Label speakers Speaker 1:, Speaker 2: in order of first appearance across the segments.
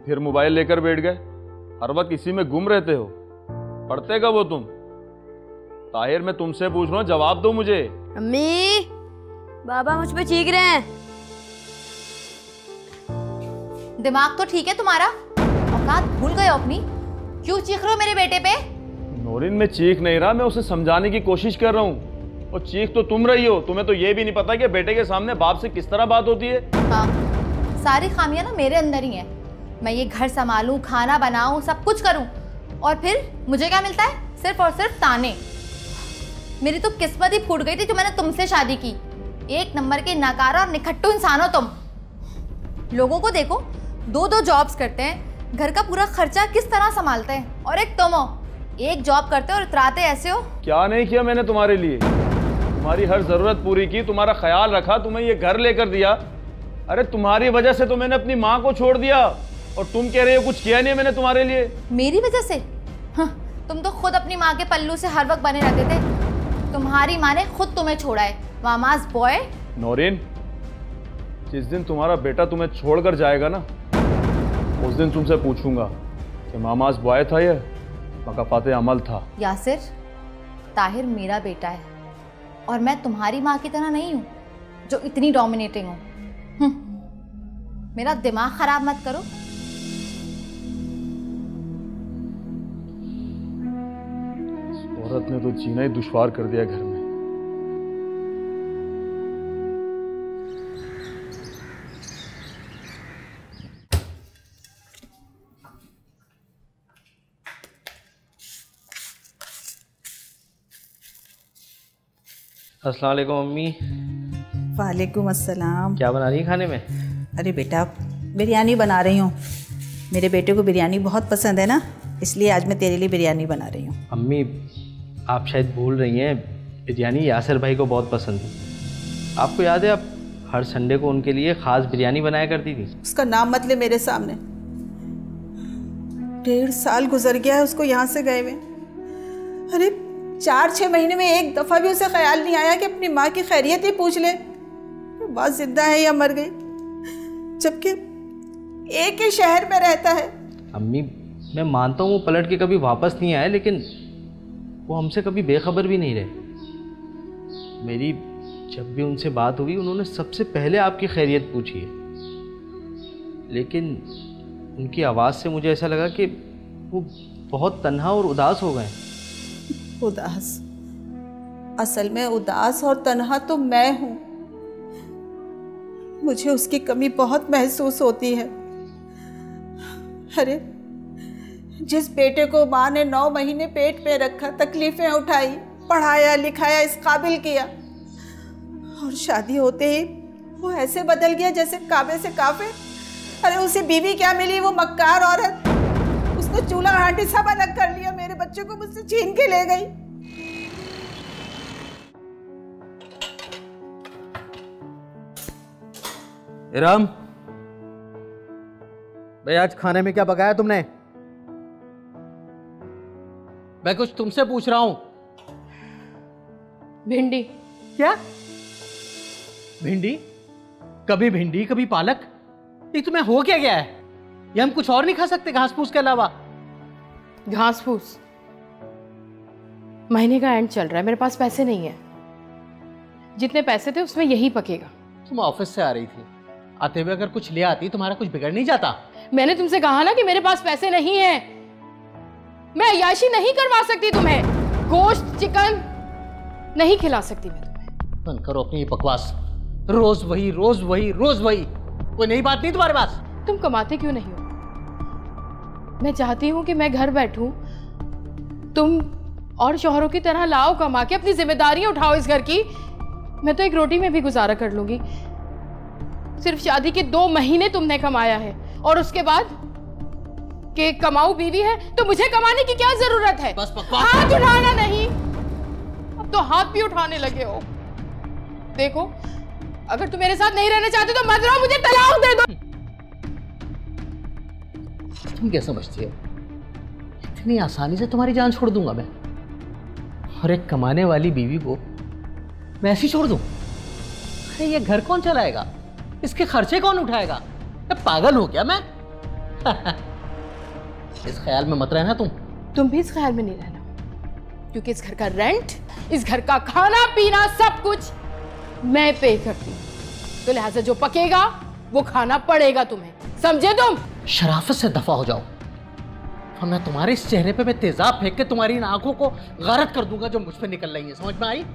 Speaker 1: फिर मोबाइल लेकर बैठ गए, हर वक्त इसी में गुम रहते हो। पढ़ते कब हो तुम? ताहिर मैं तुमसे पूछ रहा हूँ, जवाब दो मुझे।
Speaker 2: अम्मी, बाबा मुझ पे चीख रहे हैं।
Speaker 3: दिमाग तो ठीक है तुम्हारा, औकात भूल गए हो अपनी? क्यों चीख रहे हो मेरे बेटे पे?
Speaker 1: नौरीन मैं चीख नहीं रहा, मैं उसे समझाने की कोशिश कर रहा हूँ। और चीख तो तुम रही हो। तुम्हें तो ये भी नहीं पता कि बेटे के सामने बाप से किस तरह बात होती है।
Speaker 3: हाँ, सारी खामियां ना मेरे अंदर ही हैं। मैं ये घर संभालूं, खाना बनाऊं, सब कुछ करूं, और फिर मुझे क्या मिलता है? सिर्फ और सिर्फ ताने। मेरी तो किस्मत ही फूट गई थी जो मैंने तुमसे शादी की। एक नंबर के नकारा और निखट्टू इंसान हो तुम। लोगों को देखो, 2-2 जॉब्स करते हैं, घर का पूरा खर्चा किस तरह संभालते हैं, और एक तुम हो, एक जॉब करते हो और इतराते ऐसे हो।
Speaker 1: क्या नहीं किया मैंने तुम्हारे लिए? तुम्हारी हर जरूरत पूरी की, तुम्हारा ख्याल रखा, तुम्हें ये घर लेकर दिया। अरे तुम्हारी वजह से तो मैंने अपनी माँ को छोड़ दिया, और तुम कह रहे हो कुछ किया नहीं मैंने तुम्हारे लिए।
Speaker 3: मेरी वजह से? हाँ, तुम तो खुद अपनी माँ के पल्लू से हर वक्त बने रहते थे। तुम्हारी माँ ने खुद तुम्हें छोड़ा है, मामाज बॉय।
Speaker 1: नौरीन, जिस दिन तुम्हारा बेटा तुम्हें छोड़कर जाएगा ना, उस दिन तुमसे पूछूंगा कि मामाज बॉय था या मकाफाते अमल था।
Speaker 3: यासिर, ताहिर मेरा बेटा है, और मैं तुम्हारी माँ की तरह नहीं हूँ जो इतनी डोमिनेटिंग हूँ। मेरा दिमाग खराब मत करो।
Speaker 1: इस औरत ने तो जीना ही दुश्वार कर दिया घर में।
Speaker 4: अस्सलाम वालेकुम अम्मी।
Speaker 5: वालेकुम अस्सलाम।
Speaker 4: क्या बना रही है खाने में?
Speaker 5: अरे बेटा, बिरयानी बना रही हूँ। मेरे बेटे को बिरयानी बहुत पसंद है ना, इसलिए आज मैं तेरे लिए बिरयानी बना रही हूँ।
Speaker 4: अम्मी, आप शायद भूल रही हैं, बिरयानी यासिर भाई को बहुत पसंद है। आपको याद है आप हर संडे को उनके लिए ख़ास बिरयानी बनाया करती थी?
Speaker 5: उसका नाम मत ले मेरे सामने। 1.5 साल गुजर गया है उसको यहाँ से गए हुए। अरे 4-6 महीने में एक दफ़ा भी उसे ख्याल नहीं आया कि अपनी माँ की खैरियत ही पूछ ले, बात जिंदा है या मर गई, जबकि एक ही शहर में रहता है।
Speaker 4: अम्मी, मैं मानता हूँ वो पलट के कभी वापस नहीं आए, लेकिन वो हमसे कभी बेखबर भी नहीं रहे। मेरी जब भी उनसे बात हुई, उन्होंने सबसे पहले आपकी खैरियत पूछी है, लेकिन उनकी आवाज़ से मुझे ऐसा लगा कि वो बहुत तन्हा और उदास हो गए।
Speaker 5: उदास? असल में उदास और तन्हा तो मैं हूँ। मुझे उसकी कमी बहुत महसूस होती है। अरे जिस बेटे को माँ ने 9 महीने पेट पे रखा, तकलीफें उठाई, पढ़ाया लिखाया, इस काबिल किया, और शादी होते ही वो ऐसे बदल गया जैसे काबे से काफिर। अरे उसे बीवी क्या मिली, वो मक्कार औरत। उसने चूल्हा हांडी सब अलग कर लिया, मेरे बच्चे को मुझसे छीन के ले गई।
Speaker 6: इरम भाई, आज खाने में क्या पकाया तुमने? मैं कुछ तुमसे पूछ रहा हूं।
Speaker 7: भिंडी।
Speaker 6: क्या? भिंडी? कभी भिंडी कभी पालक? ये तुम्हें हो क्या गया है? ये हम कुछ और नहीं खा सकते घास फूस के अलावा?
Speaker 7: घास फूस? महीने का एंड चल रहा है, मेरे पास पैसे नहीं है। जितने पैसे थे उसमें यही पकेगा।
Speaker 6: तुम ऑफिस से आ रही थी, आते हुए अगर कुछ ले आती तुम्हारा कुछ बिगड़ नहीं जाता?
Speaker 7: मैंने तुमसे कहा ना कि मेरे पास पैसे नहीं है। मैं अय्याशी नहीं करवा सकती तुम्हें। गोश्त चिकन नहीं खिला सकती मैं तुम्हें।
Speaker 6: बंद करो अपनी ये बकवास। रोज वही रोज वही रोज वही। कोई नई बात नहीं तुम्हारे पास?
Speaker 7: तुम कमाते क्यों नहीं हो? मैं चाहती हूं कि मैं घर बैठूं, तुम और शौहरों की तरह लाओ कमा के, अपनी जिम्मेदारियां उठाओ इस घर की। मैं तो एक रोटी में भी गुजारा कर लूंगी। सिर्फ शादी के 2 महीने तुमने कमाया है, और उसके बाद कि कमाऊ बीवी है तो मुझे कमाने की क्या जरूरत है?
Speaker 6: बस बकवास।
Speaker 7: हाथ उठाना नहीं, अब तो हाथ भी उठाने लगे हो। देखो, अगर तुम मेरे साथ नहीं रहना चाहते तो मत रहो, मुझे तलाक दे दो।
Speaker 6: तुम क्या समझती हो इतनी आसानी से तुम्हारी जान छोड़ दूंगा मैं? और एक कमाने वाली बीवी को मैं ऐसे ही छोड़ दूं? अरे ये घर कौन चलाएगा? इसके खर्चे कौन उठाएगा? पागल हो क्या मैं? इस ख्याल में मत रहना
Speaker 7: तुम भी इस ख्याल में नहीं रहना, क्योंकि इस घर का रेंट, इस घर का खाना पीना सब कुछ मैं पे करती हूँ। तो लिहाजा जो पकेगा वो खाना पड़ेगा तुम्हें, समझे तुम?
Speaker 6: शराफत से दफा हो जाओ, और मैं तुम्हारे इस चेहरे पे मैं तेजाब फेंक के तुम्हारी इन आंखों को गारत कर दूंगा जो मुझ पे निकल रही है। समझ में आई?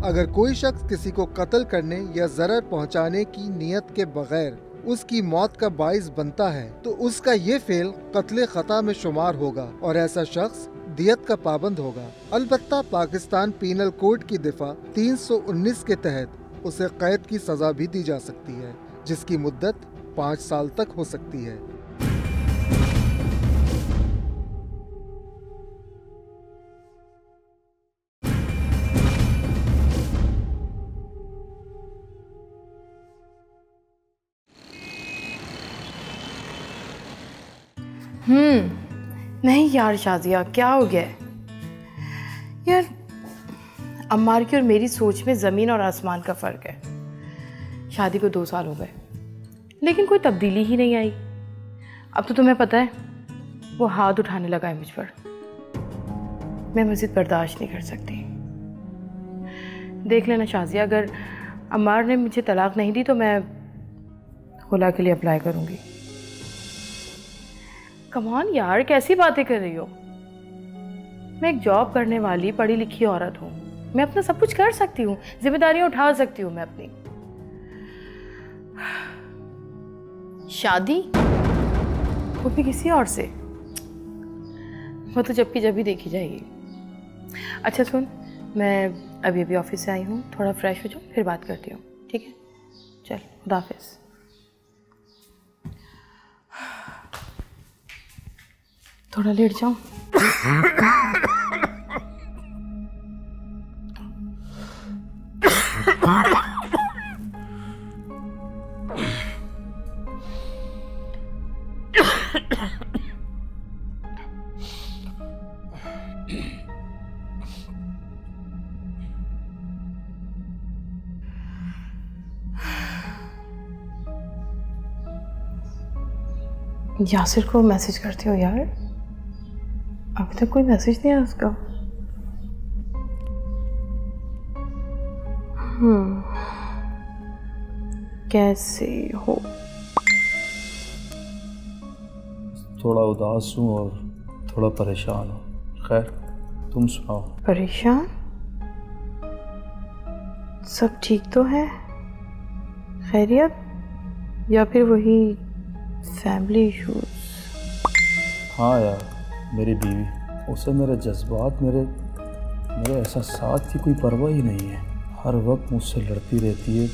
Speaker 8: अगर कोई शख्स किसी को कत्ल करने या जरर पहुंचाने की नियत के बगैर उसकी मौत का बाइस बनता है तो उसका ये फेल कत्ल खता में शुमार होगा और ऐसा शख्स दियत का पाबंद होगा। अलबत्ता पाकिस्तान पीनल कोड की दिफा 319 के तहत उसे कैद की सजा भी दी जा सकती है, जिसकी मुद्दत 5 साल तक हो सकती है।
Speaker 7: नहीं यार शाजिया, क्या हो गया है यार? अम्मार की और मेरी सोच में ज़मीन और आसमान का फ़र्क है। शादी को 2 साल हो गए लेकिन कोई तब्दीली ही नहीं आई। अब तो तुम्हें पता है वो हाथ उठाने लगा है मुझ पर। मैं मज़ीद बर्दाश्त नहीं कर सकती। देख लेना शाजिया, अगर अम्मार ने मुझे तलाक नहीं दी तो मैं खुला के लिए अप्लाई करूँगी। कमान यार, कैसी बातें कर रही हो? मैं एक जॉब करने वाली पढ़ी लिखी औरत हूँ, मैं अपना सब कुछ कर सकती हूँ, जिम्मेदारियां उठा सकती हूँ मैं अपनी। शादी वो भी किसी और से, वो तो जब की जब ही देखी जाएगी। अच्छा सुन, मैं अभी अभी ऑफिस से आई हूँ, थोड़ा फ्रेश हो जाऊँ फिर बात करती हूँ, ठीक है? चल, खुदा हाफिज़। थोड़ा लेट जाऊं। यासिर को मैसेज करती हूँ यार, अभी तक कोई मैसेज नहीं आया उसका। कैसे हो?
Speaker 1: थोड़ा उदास हूँ और थोड़ा परेशान हूँ। खैर तुम सुनाओ।
Speaker 7: परेशान? सब ठीक तो है? खैरियत या फिर वही फैमिली इश्यूज?
Speaker 1: हाँ यार, मेरी बीवी, उसे मेरे जज्बात, मेरे एहसासात की कोई परवाह ही नहीं है। हर वक्त मुझसे लड़ती रहती है।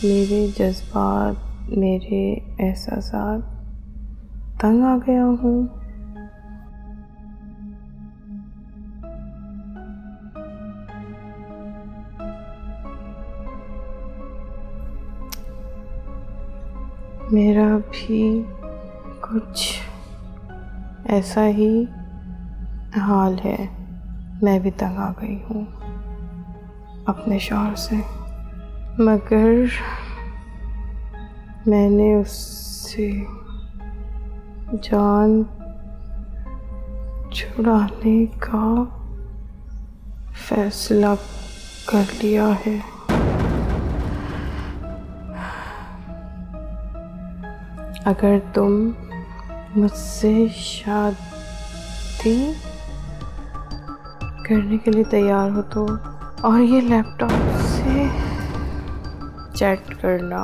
Speaker 7: मेरे जज्बात, मेरे एहसासात, तंग आ गया हूँ। मेरा भी कुछ ऐसा ही हाल है, मैं भी तंग आ गई हूँ अपने शौहर से। मगर मैंने उससे जान छुड़ाने का फैसला कर लिया है। अगर तुम मुझसे शादी करने के लिए तैयार हो तो, और ये लैपटॉप से चैट करना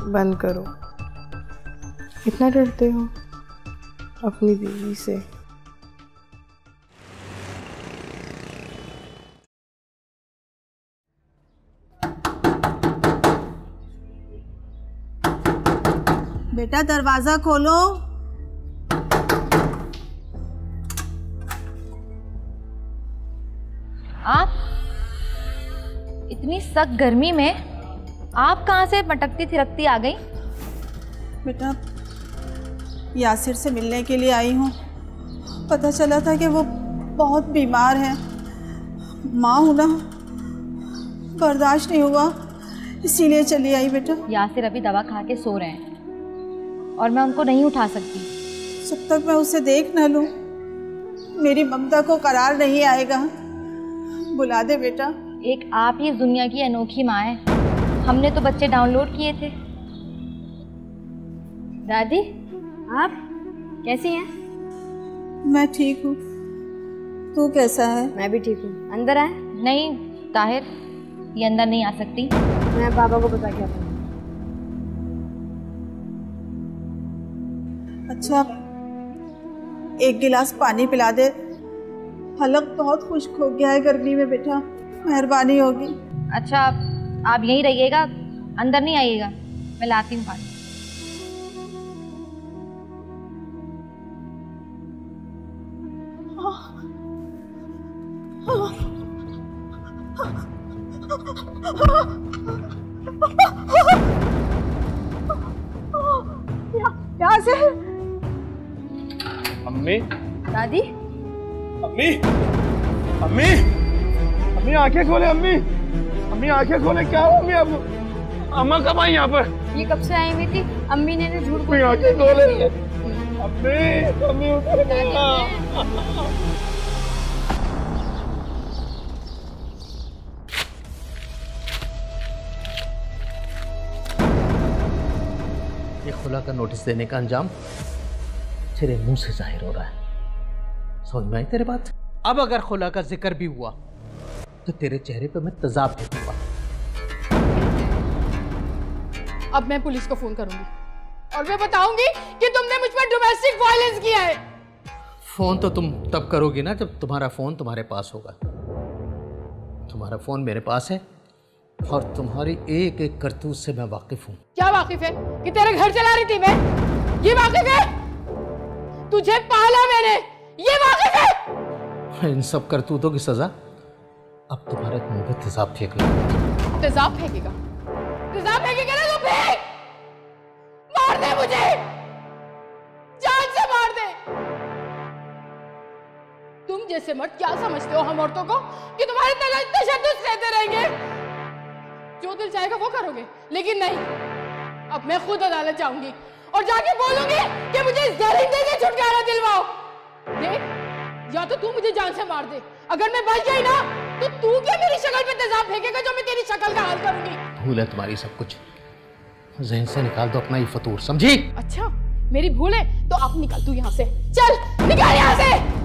Speaker 7: बंद करो। इतना डरते हो अपनी बीवी से?
Speaker 5: बेटा दरवाजा खोलो।
Speaker 3: आप इतनी सख्त गर्मी में आप कहाँ से मटकती थिरकती आ गई?
Speaker 5: बेटा यासिर से मिलने के लिए आई हूँ। पता चला था कि वो बहुत बीमार है। माँ हूँ ना, बर्दाश्त नहीं हुआ इसीलिए चली आई बेटा।
Speaker 3: यासिर अभी दवा खा के सो रहे हैं और मैं उनको नहीं उठा सकती।
Speaker 5: जब तक मैं उसे देख ना लूं मेरी ममता को करार नहीं आएगा। बुला दे बेटा।
Speaker 3: एक आप ही इस दुनिया की अनोखी माँ है। हमने तो बच्चे डाउनलोड किए थे। दादी आप कैसी हैं?
Speaker 5: मैं ठीक हूँ, तू कैसा है?
Speaker 2: मैं भी ठीक हूँ। अंदर आए?
Speaker 3: नहीं ताहिर, ये अंदर नहीं आ सकती।
Speaker 2: मैं बाबा को बता के आता हूँ।
Speaker 5: अच्छा एक गिलास पानी पिला दे, हलक बहुत खुश्क हो गया है गर्मी में बेटा, मेहरबानी होगी।
Speaker 3: अच्छा आप यहीं रहिएगा, अंदर नहीं आइएगा, मैं लाती हूँ पानी।
Speaker 5: यासिर।
Speaker 1: अम्मी,
Speaker 3: दादी
Speaker 1: अम्मी, अम्मी, अम्मी आंखें खोले। अम्मी, अम्मी आंखें खोले। क्या हुआ अम्मी? अब अम्मा कब आई यहाँ पर?
Speaker 2: ये कब से आई हुई थी? अम्मी ने तो झूठ
Speaker 1: अम्मी आंखें खोले। अम्मी, अम्मी उठो ना।
Speaker 4: ये खुला का नोटिस देने का अंजाम तेरे मुंह से जाहिर हो रहा है। समझ में आई तेरे बात?
Speaker 6: अब अगर खुला का जिक्र भी हुआ
Speaker 4: तो तेरे चेहरे पे मैं तेजाब फेंकूंगा।
Speaker 7: अब मैं पुलिस को फोन करूंगी और मैं बताऊंगी कि तुमने मुझ पर डोमेस्टिक वायलेंस किया है।
Speaker 4: फोन तो तुम तब करोगी ना जब तुम्हारा फोन तुम्हारे पास होगा। तुम्हारा फोन मेरे पास है और तुम्हारी एक एक करतूत से मैं वाकिफ हूँ।
Speaker 7: क्या वाकिफ है? कि तेरे घर चला रही थी मैं? ये वाकिफ है? तुझे पाला मैंने, ये वाकिफ है?
Speaker 4: इन सब करतूतों की सजा अब तुम्हारे मुंह पे तेजाब फेंकना।
Speaker 7: तेजाब फेंकेगा? तेजाब फेंकेगा ना तो फेंक! मार दे मुझे, जान से मार दे। तुम जैसे मर्द क्या समझते हो हम औरतों को कि तुम्हारे तशद्दुद सहते रहेंगे? जो दिल चाहेगा वो करोगे, लेकिन नहीं। अब मैं खुद अदालत जाऊंगी और जाके बोलूंगी कि मुझे इस दरिंदे से छुटकारा दिलवाओ। देख, या तो तू मुझे जान से मार दे, अगर मैं बच गई ना तो तू क्या मेरी शक्ल पे तेजाब फेंकेगा जो मैं तेरी शक्ल का हाल करूंगी?
Speaker 4: भूल है तुम्हारी सब कुछ, ज़हन से निकाल दो अपना ये फतूर, समझी?
Speaker 7: अच्छा मेरी भूल है तो आप निकल तू यहाँ से, चल निकल यहाँ से।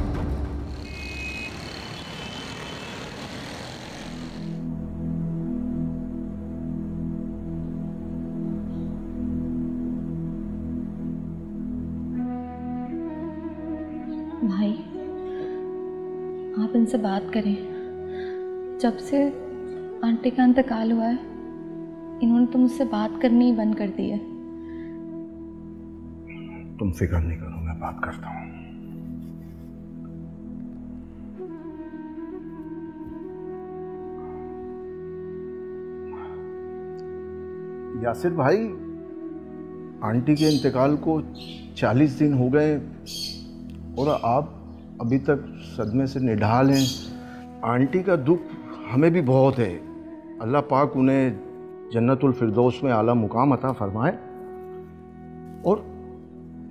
Speaker 3: भाई आप इनसे बात करें। जब से आंटी का इंतकाल हुआ है इन्होंने तो मुझसे बात करनी ही बंद कर दी है।
Speaker 9: तुम फिक्र नहीं करो, मैं बात करता हूँ। यासिर भाई, आंटी के इंतकाल को 40 दिन हो गए और आप अभी तक सदमे से निढाल हैं। आंटी का दुख हमें भी बहुत है। अल्लाह पाक उन्हें जन्नतुल फिरदौस में आला मुकाम अता फरमाए। और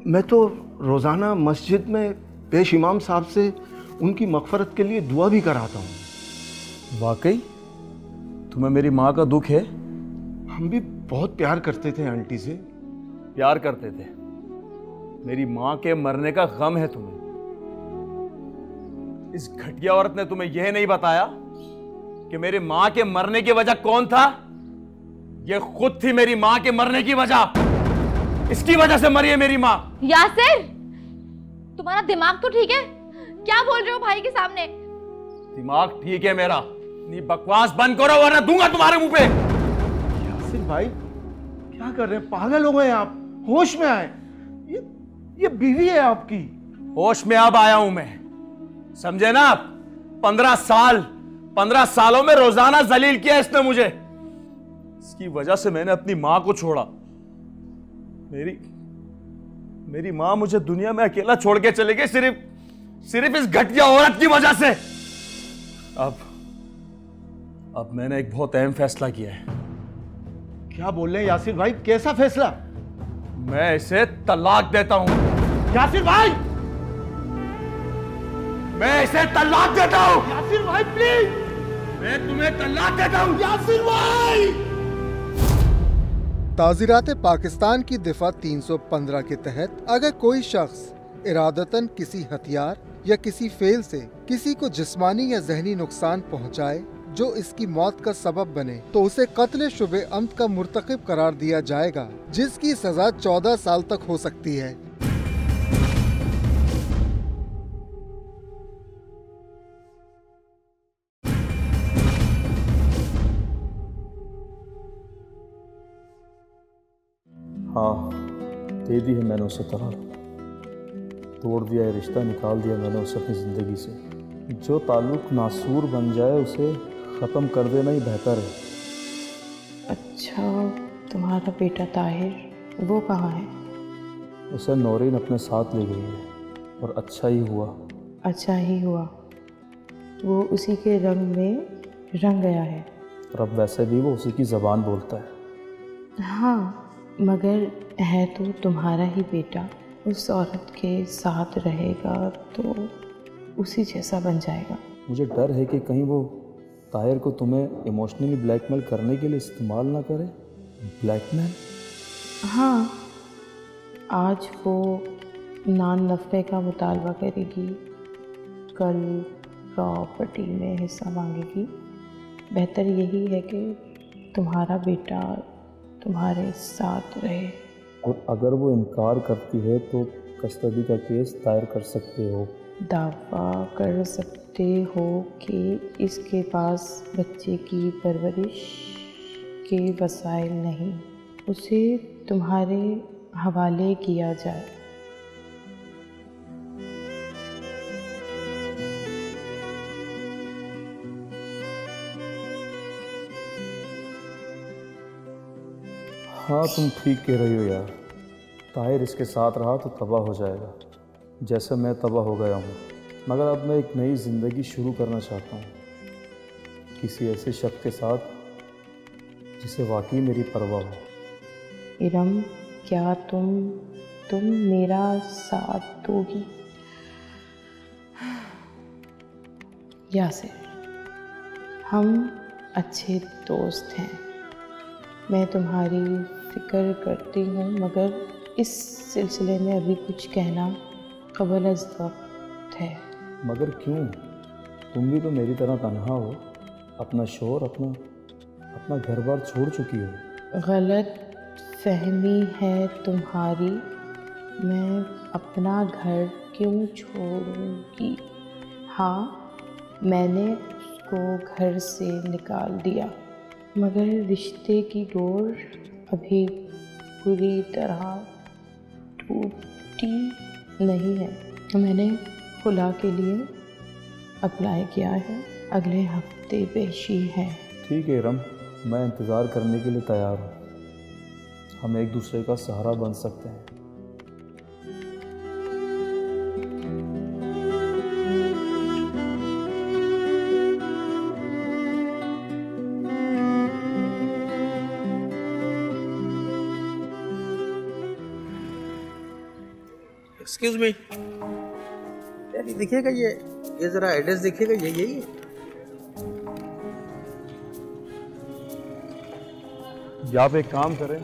Speaker 9: मैं तो रोज़ाना मस्जिद में पेश इमाम साहब से उनकी मग़फ़रत के लिए दुआ भी कराता हूँ।
Speaker 1: वाकई तुम्हें मेरी माँ का दुख है?
Speaker 9: हम भी बहुत प्यार करते थे आंटी से।
Speaker 1: प्यार करते थे? मेरी माँ के मरने का गम है तुम्हें? इस घटिया औरत ने तुम्हें यह नहीं बताया कि मेरी माँ के मरने की वजह कौन था? यह खुद थी मेरी माँ के मरने की वजह। इसकी वजह से मरी है मेरी माँ।
Speaker 3: यासिर, तुम्हारा दिमाग तो ठीक है? क्या बोल रहे हो भाई के सामने?
Speaker 1: दिमाग ठीक है मेरा। नहीं बकवास बंद करो वरना दूंगा तुम्हारे मुंह पे।
Speaker 9: यासिर भाई क्या कर रहे हैं? पागल हो गए आप? होश में आए। ये बीवी है आपकी।
Speaker 1: होश में अब आया हूं मैं, समझे ना आप? 15 सालों में रोजाना जलील किया इसने मुझे। इसकी वजह से मैंने अपनी मां को छोड़ा। मेरी मां मुझे दुनिया में अकेला छोड़ के चली गई सिर्फ इस घटिया औरत की वजह से। अब मैंने एक बहुत अहम फैसला किया है।
Speaker 9: क्या बोल रहे हैं यासिर भाई? कैसा फैसला?
Speaker 1: मैं इसे तलाक देता हूं।
Speaker 9: यासिर भाई,
Speaker 1: मैं इसे तलाक देता हूं।
Speaker 9: यासिर भाई प्लीज,
Speaker 1: मैं तुम्हें तलाक देता हूं।
Speaker 9: यासिर भाई।
Speaker 8: ताज़ीरात पाकिस्तान की दिफा 315 के तहत अगर कोई शख्स इरादतन किसी हथियार या किसी फेल से किसी को जिस्मानी या जहनी नुकसान पहुंचाए जो इसकी मौत का सबब बने तो उसे कत्ल शुबे अम्द का मुर्तकिब करार दिया जाएगा, जिसकी सजा 14 साल तक हो सकती है।
Speaker 1: हाँ, दे दी है मैंने उसे तलाक, तोड़ दिया है रिश्ता, निकाल दिया मैंने उसे अपनी ज़िंदगी से। जो ताल्लुक़ नासूर बन जाए उसे ख़त्म कर देना ही बेहतर है।
Speaker 7: अच्छा, तुम्हारा बेटा ताहिर वो कहाँ है?
Speaker 1: उसे नौरीन अपने साथ ले गई है और अच्छा ही हुआ।
Speaker 7: अच्छा ही हुआ, वो उसी के रंग में रंग गया है।
Speaker 1: और अब वैसे भी वो उसी की ज़बान बोलता है।
Speaker 7: हाँ, मगर है तो तुम्हारा ही बेटा, उस औरत के साथ रहेगा तो उसी जैसा बन जाएगा।
Speaker 1: मुझे डर है कि कहीं वो ताहिर को तुम्हें इमोशनली ब्लैकमेल करने के लिए इस्तेमाल ना करे। ब्लैकमेल?
Speaker 7: हाँ, आज वो नान नफ़े का मुतालबा करेगी, कल प्रॉपर्टी में हिस्सा मांगेगी। बेहतर यही है कि तुम्हारा बेटा तुम्हारे साथ रहे।
Speaker 1: और अगर वो इनकार करती है तो कस्टडी का केस दायर कर सकते हो।
Speaker 7: दावा कर सकते हो कि इसके पास बच्चे की परवरिश के वसाइल नहीं, उसे तुम्हारे हवाले किया जाए।
Speaker 1: हाँ, तुम ठीक कह रही हो यार। ताहिर इसके साथ रहा तो तबाह हो जाएगा, जैसे मैं तबाह हो गया हूँ। मगर अब मैं एक नई ज़िंदगी शुरू करना चाहता हूँ, किसी ऐसे शख्स के साथ जिसे वाकई मेरी परवाह हो।
Speaker 7: इरम, क्या तुम मेरा साथ दोगी? यासिर, हम अच्छे दोस्त हैं, मैं तुम्हारी फ़िक्र करती हूँ, मगर इस सिलसिले में अभी कुछ कहना क़ब्ल अज़ वक्त है।
Speaker 1: मगर क्यों? तुम भी तो मेरी तरह तन्हा हो, अपना शोर अपना घर बार छोड़ चुकी हो।
Speaker 7: गलत फहमी है तुम्हारी, मैं अपना घर क्यों छोड़ूंगी? हाँ, मैंने उसको घर से निकाल दिया, मगर रिश्ते की डोर अभी पूरी तरह टूटी नहीं है। मैंने खुला के लिए अप्लाई किया है, अगले हफ्ते पेशी है।
Speaker 1: ठीक है रम, मैं इंतज़ार करने के लिए तैयार हूँ। हम एक दूसरे का सहारा बन सकते हैं।
Speaker 6: एक्सक्यूज मी यार, ये देखिएगा, ये जरा एड्रेस देखिएगा, यही है।
Speaker 1: या आप एक काम करें,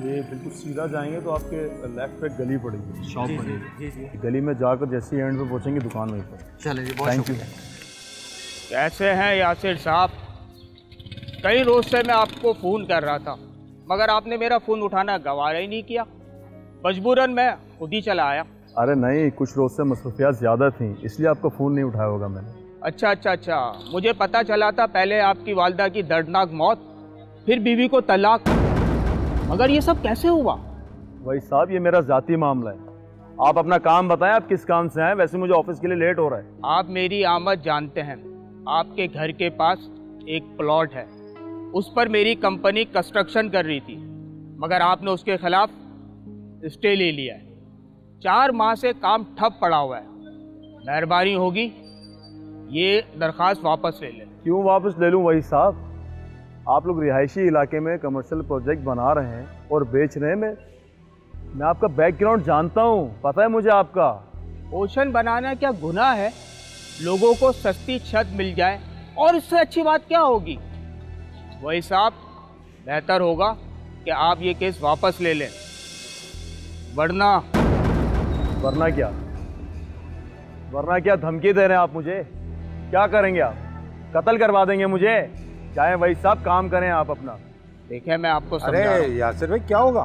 Speaker 1: ये बिल्कुल सीधा जाएंगे तो आपके लेफ्ट पे गली पड़ेगी, शॉप पड़ेगी। गली में जाकर जैसे ही एंड पे पहुंचेंगे दुकान वहीं पर।
Speaker 6: चलिए,
Speaker 1: थैंक यू।
Speaker 10: कैसे हैं यासिर साहब? कई रोज से मैं आपको फ़ोन कर रहा था, मगर आपने मेरा फ़ोन उठाना गवारा ही नहीं किया। मजबूरन मैं खुद ही चला आया।
Speaker 1: अरे नहीं, कुछ रोज से मसरूफियात ज़्यादा थी, इसलिए आपका फ़ोन नहीं उठाया होगा मैंने।
Speaker 10: अच्छा, मुझे पता चला था पहले आपकी वालदा की दर्दनाक मौत, फिर बीवी को तलाक, मगर ये सब कैसे हुआ?
Speaker 1: भाई साहब, ये मेरा ज़ाती मामला है। आप अपना काम बताएं, आप किस काम से आए? वैसे मुझे ऑफिस के लिए लेट हो रहा है।
Speaker 10: आप मेरी आमद जानते हैं। आपके घर के पास एक प्लॉट है, उस पर मेरी कंपनी कंस्ट्रक्शन कर रही थी, मगर आपने उसके खिलाफ स्टे ले लिया है। 4 माह से काम ठप पड़ा हुआ है। मेहरबानी होगी ये दरख्वास्त वापस ले लें।
Speaker 1: क्यों वापस ले लूं वही साहब? आप लोग रिहायशी इलाके में कमर्शियल प्रोजेक्ट बना रहे हैं और बेच रहे हैं। मैं आपका बैकग्राउंड जानता हूँ, पता है मुझे आपका।
Speaker 10: ओशन बनाना क्या गुनाह है? लोगों को सस्ती छत मिल जाए और इससे अच्छी बात क्या होगी? वही साहब, बेहतर होगा कि आप ये केस वापस ले लें, वरना
Speaker 1: क्या? वरना क्या धमकी दे रहे हैं आप मुझे? क्या करेंगे आप? कत्ल करवा देंगे मुझे? चाहे वही साहब, काम करें आप अपना।
Speaker 10: देखिए मैं आपको
Speaker 11: अरे यासिर भाई क्या होगा?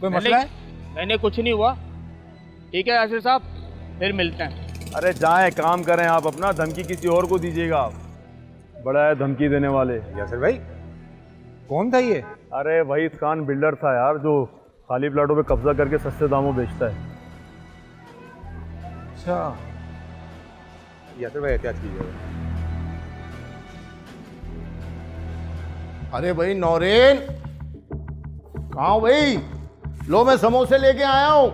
Speaker 11: कोई मसला है?
Speaker 10: मैंने कुछ नहीं हुआ। ठीक है यासिर साहब, फिर मिलते हैं।
Speaker 1: अरे जाएं, काम करें आप अपना, धमकी किसी और को दीजिएगा आप। बड़ा है धमकी देने वाले।
Speaker 11: यासिर भाई कौन था ये?
Speaker 1: अरे वही खान बिल्डर था यार, जो खाली प्लाटों पे कब्जा करके सस्ते दामों बेचता है।
Speaker 11: अच्छा यासिर भाई एहतियात कीजिएगा।
Speaker 9: अरे भाई नौरेन, कहाँ हो भाई? लो मैं समोसे लेके आया हूं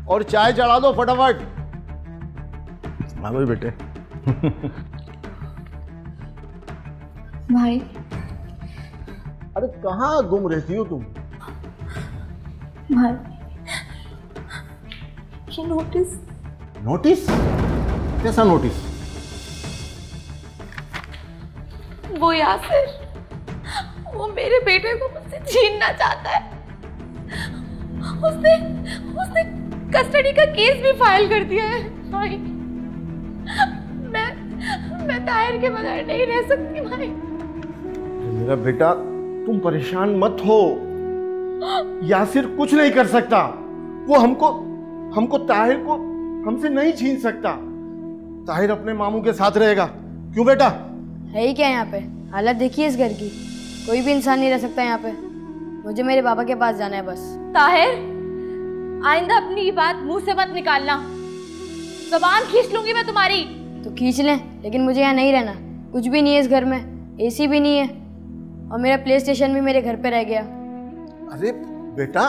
Speaker 9: और चाय चढ़ा दो फटाफट। हाँ भाई बेटे।
Speaker 3: भाई
Speaker 9: अरे कहाँ गुम रहती हो तुम?
Speaker 3: भाई ये नोटिस।
Speaker 9: नोटिस? कैसा नोटिस?
Speaker 3: वो यासिर, वो मेरे बेटे को मुझसे छीनना चाहता है। उसने कस्टडी का केस भी फाइल कर दिया है। भाई मैं ताहिर के बगैर नहीं रह सकती भाई।
Speaker 9: मेरा बेटा तुम परेशान मत हो, यासिर कुछ नहीं कर सकता। वो हमको ताहिर को हमसे नहीं छीन सकता। ताहिर अपने मामू के साथ रहेगा। क्यों बेटा?
Speaker 2: है ही क्या यहाँ पे? हालत देखिए इस घर की, कोई भी इंसान नहीं रह सकता यहाँ पे। मुझे मेरे पापा के पास जाना है बस।
Speaker 3: ताहिर, आइंदा अपनी बात मुंह से मत निकालना, ज़बान खींच लूंगी मैं तुम्हारी।
Speaker 2: तो खींच लें, लेकिन मुझे यहाँ नहीं रहना। कुछ भी नहीं है इस घर में, एसी भी नहीं है और मेरा प्ले स्टेशन भी मेरे घर पे रह गया।
Speaker 9: अरे बेटा,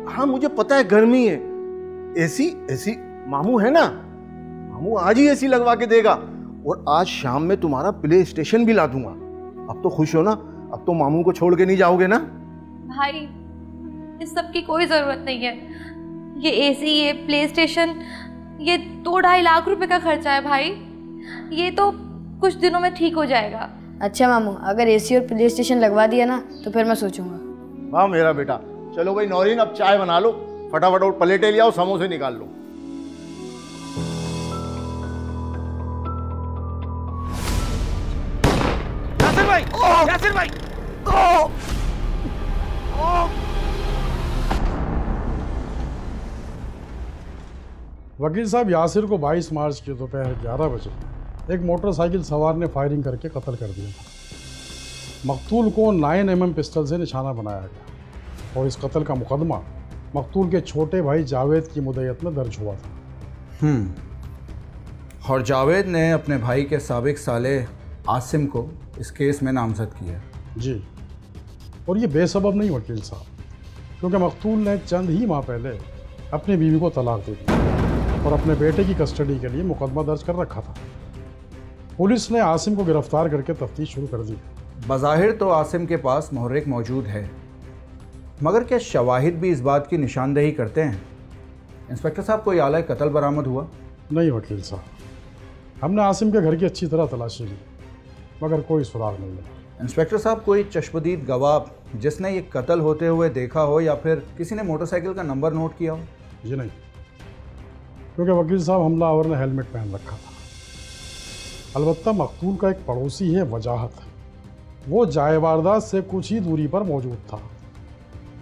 Speaker 9: हाँ मुझे पता है गर्मी है, एसी मामू है ना, मामू आज ही एसी लगवा के देगा और आज शाम में तुम्हारा प्ले स्टेशन भी ला दूंगा। अब तो खुश हो ना? अब तो मामू को छोड़ के नहीं जाओगे ना?
Speaker 3: भाई इस सब की कोई जरूरत नहीं है। ये एसी, ये प्ले स्टेशन, ये 2-2.5 लाख रुपए का खर्चा है भाई। ये तो कुछ दिनों में ठीक हो जाएगा।
Speaker 2: अच्छा मामू, अगर एसी और प्ले स्टेशन लगवा दिया ना तो फिर मैं सोचूंगा।
Speaker 9: हाँ मेरा बेटा। चलो भाई नौरीन, अब चाय बना लो फटाफट और प्लेटें ले आओ, समोसे निकाल लो।
Speaker 10: यासिर भाई
Speaker 12: वकील साहब, यासिर को 22 मार्च की दोपहर 11 बजे एक मोटरसाइकिल सवार ने फायरिंग करके कत्ल कर दिया था। मकतूल को 9mm पिस्टल से निशाना बनाया गया और इस कत्ल का मुकदमा मकतूल के छोटे भाई जावेद की मुद्दत में दर्ज हुआ था।
Speaker 13: और जावेद ने अपने भाई के साबिक साले आसिम को इस केस में नामजद किया।
Speaker 12: जी, और ये बेसबब नहीं वकील साहब, क्योंकि मकतूल ने चंद ही माह पहले अपनी बीवी को तलाक दे दी और अपने बेटे की कस्टडी के लिए मुकदमा दर्ज कर रखा था। पुलिस ने आसिम को गिरफ्तार करके तफ्तीश शुरू कर दी।
Speaker 13: बज़ाहिर तो आसिम के पास मुहर्रिक मौजूद है, मगर क्या शवाहिद भी इस बात की निशानदेही करते हैं? इंस्पेक्टर साहब, कोई आला कत्ल बरामद हुआ?
Speaker 12: नहीं वकील साहब, हमने आसिम के घर की अच्छी तरह तलाशी ली मगर कोई सुराग नहीं मिला।
Speaker 13: इंस्पेक्टर साहब, कोई चश्मदीद गवाह जिसने ये कत्ल होते हुए देखा हो या फिर किसी ने मोटरसाइकिल का नंबर नोट किया हो?
Speaker 12: जी नहीं, क्योंकि वकील साहब हमलावर ने हेलमेट पहन रखा था। अलबत्ता मकतूल का एक पड़ोसी है वजाहत, वो जाए वारदात से कुछ ही दूरी पर मौजूद था।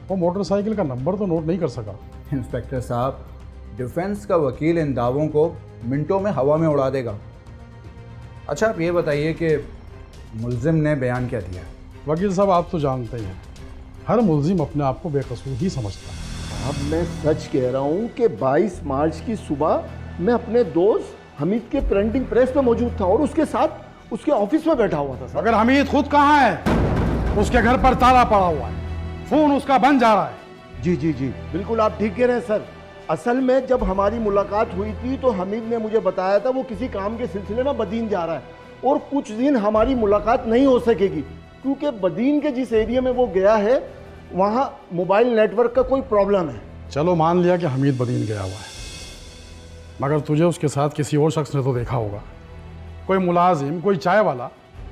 Speaker 12: वो मोटरसाइकिल का नंबर तो नोट नहीं कर सका।
Speaker 13: इंस्पेक्टर साहब, डिफेंस का वकील इन दावों को मिनटों में हवा में उड़ा देगा। अच्छा आप ये बताइए कि मुल्जिम ने बयान क्या दिया?
Speaker 12: वकील साहब, आप तो जानते ही हैं, हर मुल्जिम अपने आप को बेकसूर ही समझता है।
Speaker 9: अब मैं सच कह रहा हूँ कि 22 मार्च की सुबह मैं अपने दोस्त हमीद के प्रिंटिंग प्रेस पे मौजूद था और उसके साथ उसके ऑफिस में बैठा हुआ था। सर,
Speaker 12: मगर हमीद खुद कहाँ है? उसके घर पर ताला पड़ा हुआ है, फोन उसका बंद जा रहा है।
Speaker 9: जी जी जी, बिल्कुल आप ठीक कह रहे हैं सर। असल में जब हमारी मुलाकात हुई थी तो हमीद ने मुझे बताया था वो किसी काम के सिलसिले में बदीन जा रहा है
Speaker 14: और कुछ दिन हमारी मुलाकात नहीं हो सकेगी, क्योंकि बदीन के जिस एरिया में वो गया है वहाँ मोबाइल नेटवर्क का कोई प्रॉब्लम है।
Speaker 12: चलो मान लिया कि हमीद बदीन गया हुआ है, मगर तुझे उसके साथ किसी और शख्स ने तो देखा होगा, कोई मुलाजिम, कोई चाय वाला?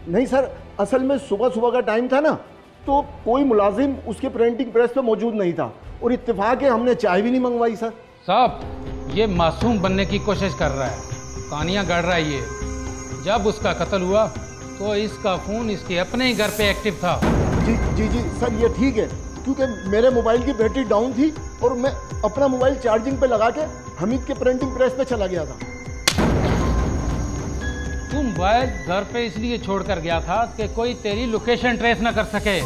Speaker 14: नहीं सर, असल में सुबह सुबह का टाइम था ना, तो कोई मुलाजिम उसके प्रिंटिंग प्रेस पे मौजूद नहीं था और इत्तेफाक है हमने चाय भी नहीं मंगवाई सर।
Speaker 15: साहब, ये मासूम बनने की कोशिश कर रहा है, कहानियाँ गढ़ रहा है ये। जब उसका कत्ल हुआ तो इसका फ़ोन इसके अपने ही घर पे एक्टिव था।
Speaker 14: जी जी जी सर, ये ठीक है, क्योंकि मेरे मोबाइल की बैटरी डाउन थी और मैं अपना मोबाइल चार्जिंग पे लगा के हमीद के प्रिंटिंग प्रेस पे चला गया था।
Speaker 15: तुम मोबाइल घर पे इसलिए छोड़कर गया था कि कोई तेरी लोकेशन ट्रेस ना कर सके।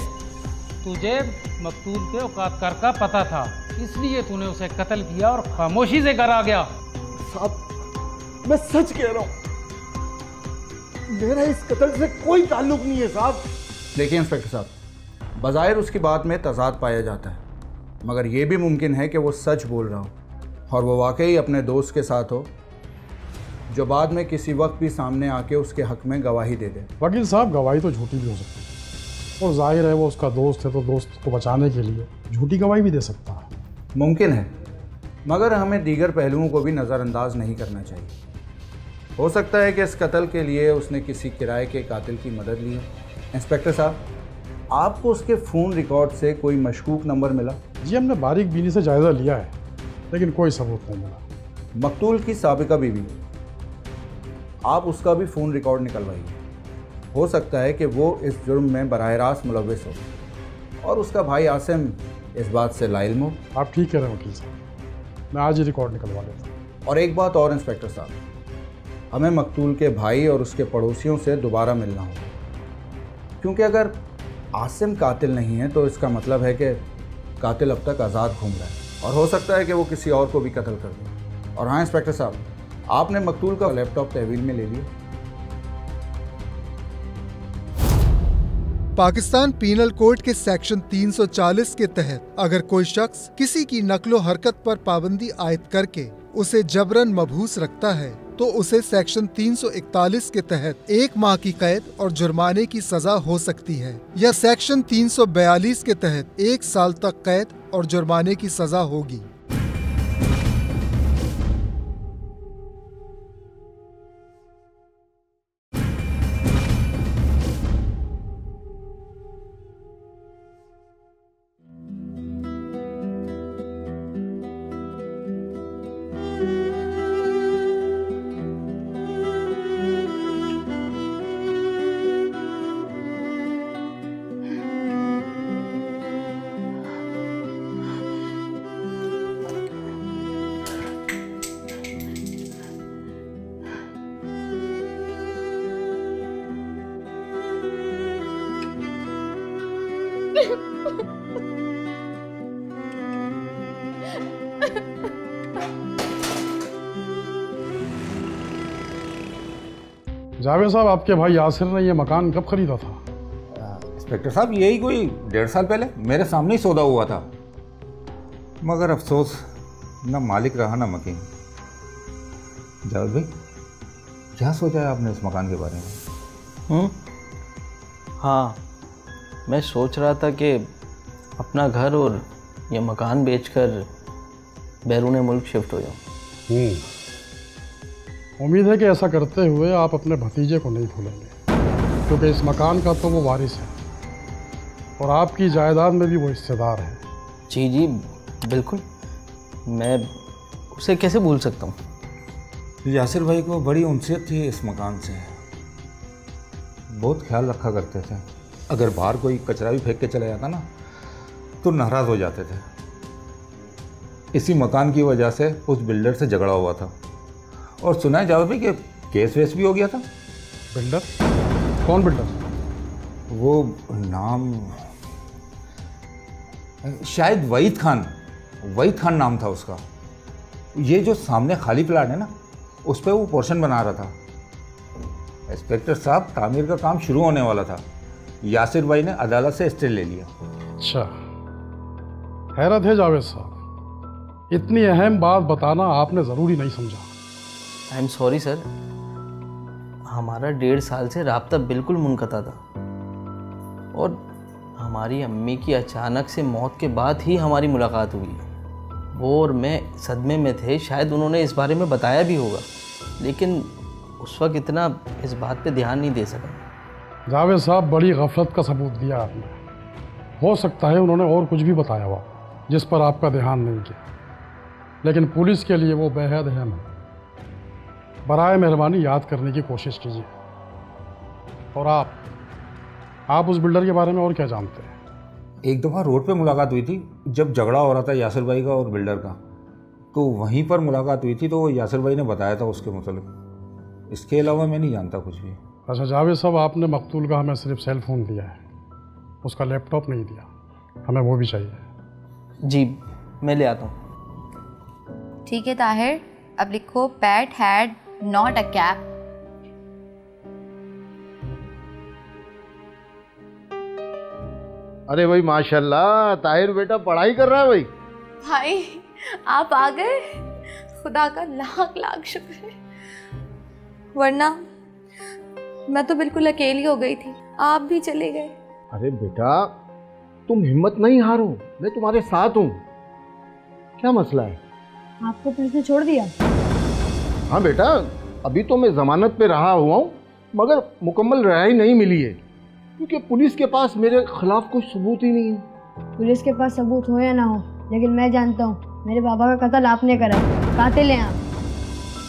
Speaker 15: तुझे मकतूल के औकात कर का पता था, इसलिए तूने उसे कत्ल किया और खामोशी से घर आ गया।
Speaker 14: साहब, मैं सच कह रहा हूँ, मेरा इस कत्ल से कोई ताल्लुक नहीं है साहब।
Speaker 13: देखिए इंस्पेक्टर साहब, बज़ाहिर उसकी बात में तज़ाद पाया जाता है, मगर यह भी मुमकिन है कि वो सच बोल रहा हो और वो वाकई अपने दोस्त के साथ हो, जो बाद में किसी वक्त भी सामने आके उसके हक में गवाही दे दे।
Speaker 12: वकील साहब, गवाही तो झूठी भी हो सकती है और जाहिर है वो उसका दोस्त है, तो दोस्त को बचाने के लिए झूठी गवाही भी दे सकता है।
Speaker 13: मुमकिन है, मगर हमें दीगर पहलुओं को भी नज़रअंदाज नहीं करना चाहिए। हो सकता है कि इस कत्ल के लिए उसने किसी किराए के कातिल की मदद ली है। इंस्पेक्टर साहब, आपको उसके फ़ोन रिकॉर्ड से कोई मशकूक नंबर मिला?
Speaker 12: जी, हमने बारीक बीनी से जायज़ा लिया है, लेकिन कोई सबूत नहीं मिला।
Speaker 13: मकतूल की साबिका बीवी, आप उसका भी फ़ोन रिकॉर्ड निकलवाइए। हो सकता है कि वो इस जुर्म में बराह रास्त मुलव्वस हो और उसका भाई आसिम इस बात से लाइल्म हो।
Speaker 12: आप ठीक कह रहे हैं वकील साहब, मैं आज ही रिकॉर्ड निकलवा लेता हूँ।
Speaker 13: और एक बात और इंस्पेक्टर साहब, हमें मकतूल के भाई और उसके पड़ोसियों से दोबारा मिलना होगा, क्योंकि अगर आसिम कातिल नहीं है तो इसका मतलब है कि कातिल अब तक आज़ाद घूम रहा है और हो सकता है कि वो किसी और को भी कत्ल कर दे। और हाँ इंस्पेक्टर साहब, आपने मकतूल का लैपटॉप तहवील में ले लिया?
Speaker 8: पाकिस्तान पीनल कोड के सेक्शन 340 के तहत अगर कोई शख्स किसी की नकलो हरकत पर पाबंदी आयद करके उसे जबरन मबहूस रखता है तो उसे सेक्शन 341 के तहत 1 माह की कैद और जुर्माने की सजा हो सकती है, या सेक्शन 342 के तहत 1 साल तक कैद और जुर्माने की सजा होगी।
Speaker 12: जावेद साहब, आपके भाई यासिर ने ये मकान कब खरीदा था?
Speaker 16: इंस्पेक्टर साहब, यही कोई 1.5 साल पहले मेरे सामने ही सौदा हुआ था, मगर अफसोस न मालिक रहा न मकीन। जावेद भाई, क्या सोचा है आपने इस मकान के बारे में?
Speaker 4: हाँ, मैं सोच रहा था कि अपना घर और ये मकान बेचकर बैरून मुल्क शिफ्ट हो जाऊँ।
Speaker 12: उम्मीद है कि ऐसा करते हुए आप अपने भतीजे को नहीं भूलेंगे, क्योंकि इस मकान का तो वो वारिस है और आपकी जायदाद में भी वो हिस्सेदार है।
Speaker 4: जी जी बिल्कुल, मैं उसे कैसे भूल सकता हूँ।
Speaker 16: यासिर भाई को बड़ी उनसियत थी इस मकान से, बहुत ख्याल रखा करते थे। अगर बाहर कोई कचरा भी फेंक के चला जाता ना तो नाराज़ हो जाते थे। इसी मकान की वजह से उस बिल्डर से झगड़ा हुआ था और सुना है जावेद भाई कि केस वेस भी हो गया था।
Speaker 12: बिल्डर? कौन बिल्डर?
Speaker 16: वो नाम शायद वहीद खान नाम था उसका। ये जो सामने खाली प्लाट है ना, उस पर वो पोर्शन बना रहा था। इंस्पेक्टर साहब, तामीर का काम शुरू होने वाला था, यासिर भाई ने अदालत से स्टे ले लिया।
Speaker 12: अच्छा, हैरत है जावेद साहब, इतनी अहम बात बताना आपने ज़रूरी नहीं समझा।
Speaker 4: आई एम सॉरी सर, हमारा 1.5 साल से राब्ता बिल्कुल मुनक़ता था और हमारी अम्मी की अचानक से मौत के बाद ही हमारी मुलाकात हुई। वो और मैं सदमे में थे, शायद उन्होंने इस बारे में बताया भी होगा, लेकिन उस वक्त इतना इस बात पे ध्यान नहीं दे सका।
Speaker 12: जावेद साहब, बड़ी गफलत का सबूत दिया आपने। हो सकता है उन्होंने और कुछ भी बताया हुआ जिस पर आपका ध्यान नहीं किया, लेकिन पुलिस के लिए वो बेहद अहम है। बराए मेहरबानी याद करने की कोशिश कीजिए। और आप उस बिल्डर के बारे में और क्या जानते हैं?
Speaker 16: एक दफ़ा रोड पे मुलाकात हुई थी जब झगड़ा हो रहा था यासिर भाई का और बिल्डर का, तो वहीं पर मुलाकात हुई थी, तो यासिर भाई ने बताया था उसके मतलब। इसके अलावा मैं नहीं जानता कुछ भी।
Speaker 12: अच्छा जावेद साहब, आपने मकतूल का हमें सिर्फ सेल फ़ोन दिया है, उसका लैपटॉप नहीं दिया, हमें वो भी चाहिए।
Speaker 4: जी मैं ले आता हूँ।
Speaker 3: ठीक है ताहिर, अब लिखो PAT had not a cap.
Speaker 14: अरे भाई माशाल्लाह, ताहिर बेटा पढ़ाई कर रहा है भाई।
Speaker 3: भाई आप आ गए, खुदा का लाख लाख शुक्र है, वरना मैं तो बिल्कुल अकेली हो गई थी, आप भी चले गए।
Speaker 14: अरे बेटा तुम हिम्मत नहीं हारो, मैं तुम्हारे साथ हूँ। क्या मसला है?
Speaker 2: आपको पुलिस ने छोड़ दिया?
Speaker 14: हाँ बेटा, अभी तो मैं जमानत पे रहा हुआ हूँ, मगर मुकम्मल रिहाई नहीं मिली है, क्योंकि पुलिस के पास मेरे खिलाफ कोई सबूत ही नहीं है।
Speaker 2: पुलिस के पास सबूत हो या ना हो, लेकिन मैं जानता हूँ मेरे बाबा का कत्ल आपने करा। कातिल हैं आप।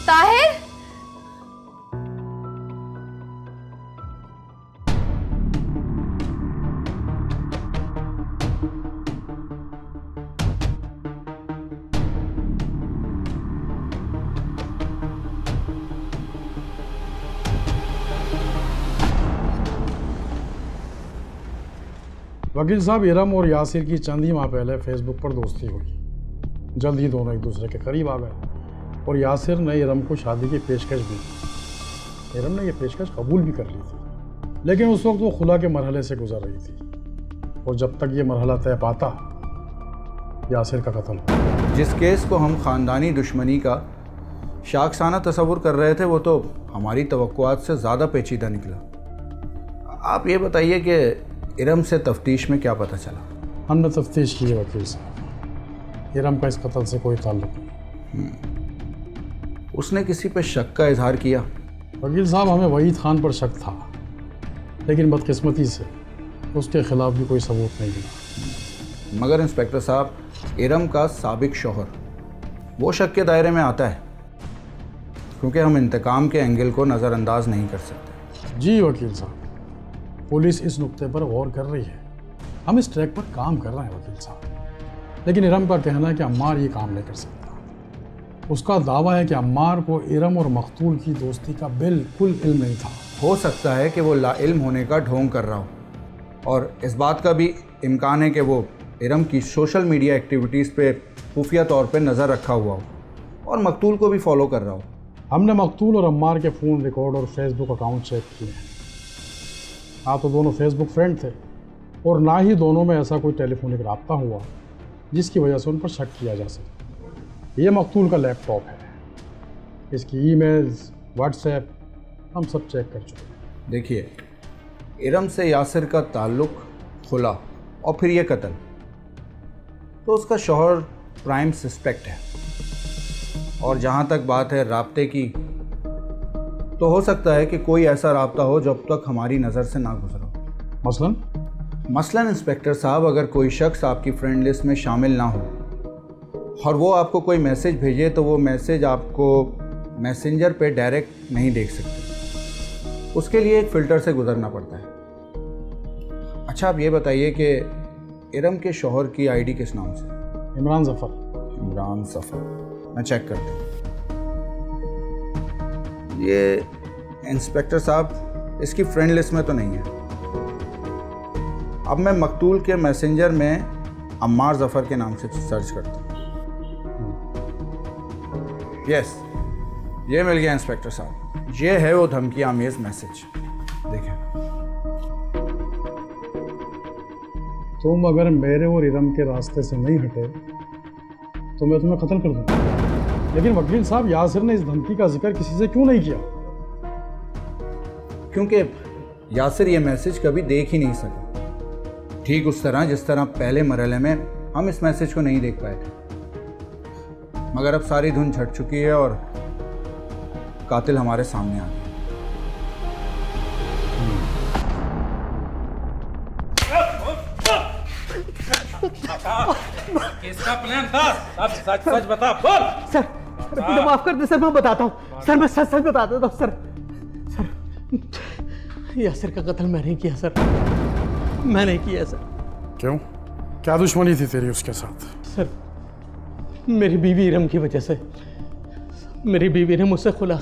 Speaker 3: ताहिर,
Speaker 12: वकील साहब, इरम और यासिर की चंद ही माह पहले फेसबुक पर दोस्ती हुई। जल्द ही दोनों एक दूसरे के करीब आ गए और यासिर ने इरम को शादी की पेशकश भी। इरम ने यह पेशकश कबूल भी कर ली थी, लेकिन उस वक्त वो खुला के मरहले से गुजर रही थी और जब तक ये मरहला तय पाता, यासिर का कत्ल हुआ।
Speaker 13: जिस केस को हम ख़ानदानी दुश्मनी का शाखसाना तस्वुर कर रहे थे, वो तो हमारी तवक्कुआत से ज़्यादा पेचीदा निकला। आप ये बताइए कि इरम से तफ्तीश में क्या पता चला?
Speaker 12: हमने तफ्तीश की है वकील साहब, इरम का इस कत्ल से कोई ताल्लुक नहीं।
Speaker 13: उसने किसी पर शक का इजहार किया?
Speaker 12: वकील साहब, हमें वहीद खान पर शक था, लेकिन बदकिस्मती से उसके खिलाफ भी कोई सबूत नहीं मिला।
Speaker 13: मगर इंस्पेक्टर साहब, इरम का साबिक शौहर वो शक के दायरे में आता है, क्योंकि हम इंतकाम के एंगल को नज़रअंदाज नहीं कर सकते।
Speaker 12: जी वकील साहब, पुलिस इस नुक्ते पर गौर कर रही है, हम इस ट्रैक पर काम कर रहे हैं वकील साहब, लेकिन इरम का कहना है कि अम्मार ये काम नहीं कर सकता। उसका दावा है कि अम्मार को इरम और मकतूल की दोस्ती का बिल्कुल इल्म नहीं था।
Speaker 13: हो सकता है कि वो लाइल्म होने का ढोंग कर रहा हो, और इस बात का भी इम्कान है कि वो इरम की सोशल मीडिया एक्टिविटीज़ पे खुफिया तौर पे नज़र रखा हुआ हो और मकतूल को भी फॉलो कर रहा हो।
Speaker 12: हमने मकतूल और अम्मार के फ़ोन रिकॉर्ड और फेसबुक अकाउंट चेक किए हैं। ना तो दोनों फेसबुक फ्रेंड थे और ना ही दोनों में ऐसा कोई टेलीफोनिक रब्ता हुआ जिसकी वजह से उन पर शक किया जा सके। ये मकतूल का लैपटॉप है, इसकी ईमेल्स, व्हाट्सएप हम सब चेक कर चुके हैं।
Speaker 13: देखिए, इरम से यासिर का ताल्लुक़ खुला और फिर ये कत्ल, तो उसका शौहर प्राइम सस्पेक्ट है। और जहाँ तक बात है राब्ते की, तो हो सकता है कि कोई ऐसा राब्ता हो जो अब तक हमारी नज़र से ना गुजरा। मसलन इंस्पेक्टर साहब, अगर कोई शख्स आपकी फ्रेंड लिस्ट में शामिल ना हो और वो आपको कोई मैसेज भेजे, तो वो मैसेज आपको मैसेंजर पे डायरेक्ट नहीं देख सकते, उसके लिए एक फ़िल्टर से गुजरना पड़ता है। अच्छा, आप ये बताइए कि इरम के शौहर की आईडी किस नाम से?
Speaker 12: इमरान ज़फ़र।
Speaker 13: इमरान ज़फ़र, मैं चेक करता हूँ। ये इंस्पेक्टर साहब इसकी फ्रेंड लिस्ट में तो नहीं है। अब मैं मकतूल के मैसेंजर में अम्मार ज़फ़र के नाम से सर्च करता हूँ। यस, ये मिल गया इंस्पेक्टर साहब, ये है वो धमकी आमेज़ मैसेज, देखें।
Speaker 12: तुम अगर मेरे और इरम के रास्ते से नहीं हटे तो मैं तुम्हें कत्ल कर दूंगा। लेकिन वकील साहब, यासिर ने इस धमकी का जिक्र किसी से क्यों नहीं किया?
Speaker 13: क्योंकि यासिर ये मैसेज कभी देख ही नहीं सका, ठीक उस तरह जिस तरह पहले मरहले में हम इस मैसेज को नहीं देख पाए थे। मगर अब सारी धुन छट चुकी है और कातिल हमारे सामने आ गया।
Speaker 15: किसका प्लान था? अब सच सच बता, बोल।
Speaker 6: सर मुझे माफ कर दे सर, मैं बताता हूँ सर, मैं सच सच बता देता हूँ सर। सर यासिर का कत्ल मैं नहीं किया सर, मैं नहीं किया सर।
Speaker 12: क्यों? क्या दुश्मनी थी तेरी उसके साथ? सर
Speaker 6: मेरी बीवी इरम की वजह से मेरी बीवी ने मुझसे खुला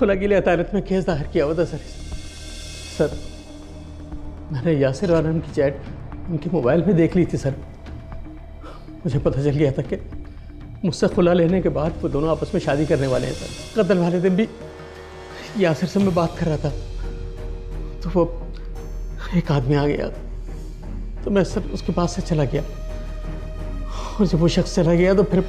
Speaker 6: के लिए अदालत में केस दाखिल किया हुआ था सर। मैंने यासिर और इरम की चैट उनके मोबाइल पे देख ली थी सर। मुझे पता चल गया था कि मुझसे खुला लेने के बाद वो दोनों आपस में शादी करने वाले हैं सर। कत्ल वाले दिन भी यासिर से मैं बात कर रहा था तो वो एक आदमी आ गया, तो मैं सर उसके पास से चला गया, और जब वो शख्स चला गया तो फिर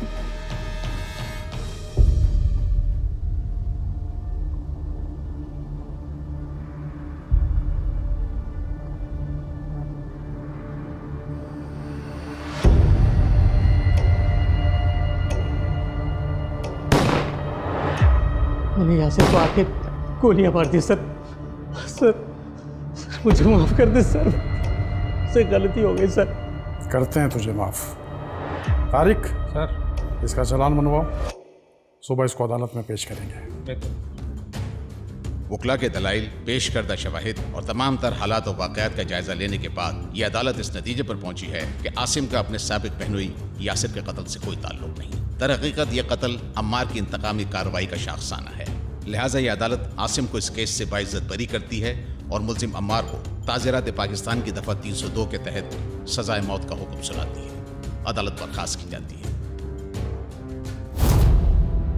Speaker 6: मैंने यासिर को आके गोलियां मार दी सर। मुझे माफ कर दे सर, मुझसे गलती हो गई सर।
Speaker 12: करते हैं तुझे माफ। तारिक
Speaker 15: सर,
Speaker 12: इसका चालान बनवाओ, सुबह इसको अदालत में पेश करेंगे।
Speaker 17: वकला के दलाइल, पेश करदा शवाहिद और तमाम तर हालात और वाक़यात का जायजा लेने के बाद ये अदालत इस नतीजे पर पहुंची है कि आसिम का अपने साबिक बहनोई यासिर के कत्ल से कोई ताल्लुक नहीं। दरहकीकत यह कत्ल अम्मार की इंतकामी कार्रवाई का शाखसाना है। लिहाजा ये अदालत आसिम को इस केस से बाइज्जत बरी करती है और मुल्जिम अम्मार को ताज़िरात पाकिस्तान की दफ़ा 302 के तहत सजाए मौत का हुक्म सुनाती है। अदालत बर्खास्त की जाती है।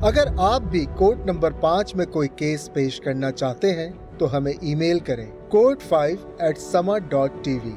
Speaker 8: अगर आप भी कोर्ट नंबर 5 में कोई केस पेश करना चाहते हैं तो हमें ईमेल करें court5@sama.tv।